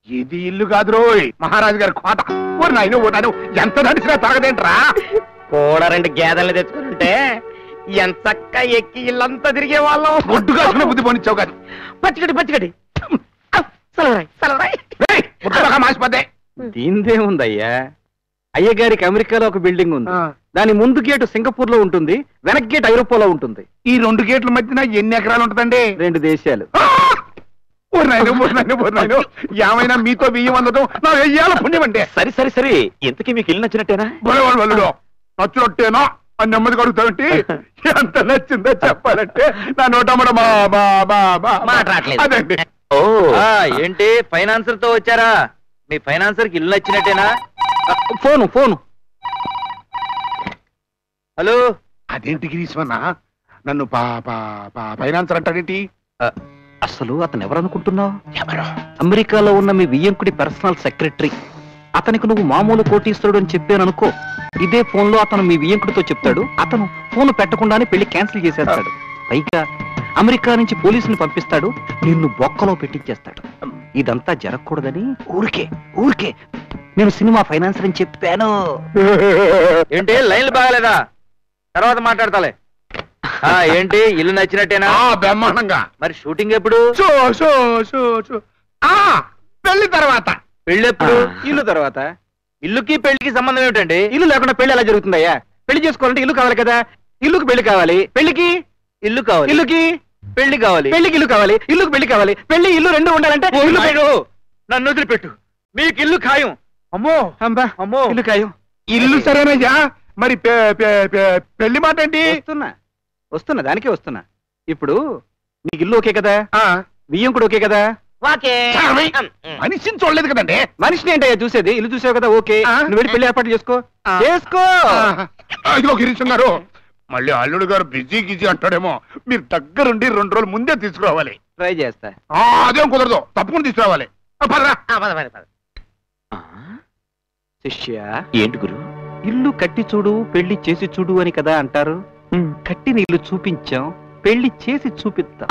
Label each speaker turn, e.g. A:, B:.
A: ఇది ఇల్లు కాదు రోయ్, మహారాజు గారి కోట. ఓ నాయన ఓ నాయన, ఎంత నడిచినా తరగదేంట్రా.
B: కూడా 2 గేదెలు తెచ్చుకుంటే ఎంతక్క ఎక్కి ఇల్లంతా తిరిగే వాళ్ళం.
A: ఒడ్డుగా బుద్ధి పోనిచ్చావు కాదు.
B: పచ్చిగడి
A: మాసిపోతే
C: దీందేముందయ్యా, అయ్యగారికి అమెరికాలో ఒక బిల్డింగ్ ఉంది. దాని ముందు గేటు సింగపూర్ లో ఉంటుంది, వెనక్ గేట్ ఐరోపాలో ఉంటుంది.
A: ఈ 2 గేట్ల మధ్యన ఎన్ని ఎకరాలు ఉంటుందండి?
C: 2 దేశాలు.
A: ఏమైనా మీతో బియ్యం అందడం నా వెయ్యాల పుణ్యం అంటే.
B: సరే ఇంతకీ మీకు ఇల్లు నచ్చినట్టేనా?
A: వాళ్ళు నచ్చినట్టేనా అని నెమ్మది కడుగుతామంటే ఎంత నచ్చిందో చెప్పాలంటే నా నోటమ్మడ అదండి.
B: ఓ ఏంటి ఫైనాన్సర్ తో వచ్చారా? మీ ఫైనాన్సర్ కి ఇల్లు నచ్చినట్టేనా?
C: ఫోను.
B: హలో,
A: అదేంటి గిరీశ్వన్న నన్ను ఫైనాన్సర్ అంటాడేంటి?
C: అసలు అతను ఎవరనుకుంటున్నావు? అమెరికాలో ఉన్న మీ వియ్యంకుడి పర్సనల్ సెక్రటరీ. అతనికి నువ్వు మామూలు కోటీశ్వరుడు అని చెప్పాననుకో, ఇదే ఫోన్ లో అతను మీ వియ్యంకుడితో చెప్తాడు. అతను ఫోన్ పెట్టకుండానే పెళ్లి క్యాన్సిల్ చేసేస్తాడు. పైగా అమెరికా నుంచి పోలీసుని పంపిస్తాడు, నిన్ను బొక్కలో పెట్టించేస్తాడు. ఇదంతా జరగకూడదని ఊరికే నేను సినిమా ఫైనాన్సర్ అని చెప్పాను.
B: ఏంటి లైన్లు బాగాలేదా? తర్వాత మాట్లాడతాలే. ఏంటి ఇల్లు నచ్చినట్టేనా?
A: బ్రహ్మాండంగా.
B: మరి షూటింగ్ ఎప్పుడు?
A: పెళ్లి తర్వాత.
B: పెళ్లి ఎప్పుడు?
C: ఇల్లు తర్వాత.
B: ఇల్లుకి పెళ్లికి సంబంధం ఏమిటండి?
C: ఇల్లు లేకుండా పెళ్లి ఎలా జరుగుతుందయ్యా? పెళ్లి చేసుకోవాలంటే ఇల్లు కావాలి కదా. ఇల్లుకి పెళ్లి కావాలి, పెళ్లికి
B: ఇల్లు కావాలి,
C: ఇల్లుకి
B: పెళ్లి కావాలి,
C: పెళ్లికి ఇల్లు కావాలి, ఇల్లుకి పెళ్లి కావాలి. పెళ్లి ఇల్లు 2 ఉండాలంటే
B: నన్ను వదిలిపెట్టు. మీకు ఇల్లు ఖాయం.
C: అమ్మో అమ్మో, ఇల్లు ఖాయం.
A: ఇల్లు సరేనయ్యా, మరి పెళ్లి మాట ఏంటి?
C: వస్తున్నా దానికే వస్తున్నా. ఇప్పుడు నీకు ఇల్లు ఓకే కదా, వియ్యంకుడు ఓకే కదా?
A: మనిషిని చూడలేదు కదండి.
C: మనిషిని ఏంటయ్యా చూసేది? ఇల్లు చూసావు కదా, ఓకే. నువ్వు వెళ్ళి పెళ్లి ఏర్పాటు చేసుకో.
A: ఇదిగో గిరీశం గారు, మళ్ళీ అల్లుడు గారు బిజీ అంటాడేమో. మీరు దగ్గరుండి 2 రోజులు ముందే తీసుకురావాలి.
C: ట్రై చేస్తా.
A: అదేం కుదరదు, తప్పకుండా తీసుకురావాలి.
C: శిష్య,
B: ఏంటి గురు?
C: ఇల్లు కట్టి చూడు, పెళ్లి చేసి చూడు అని కదా అంటారు. కట్టిన ఇల్లు చూపించాం, పెళ్లి చేసి చూపిస్తాం.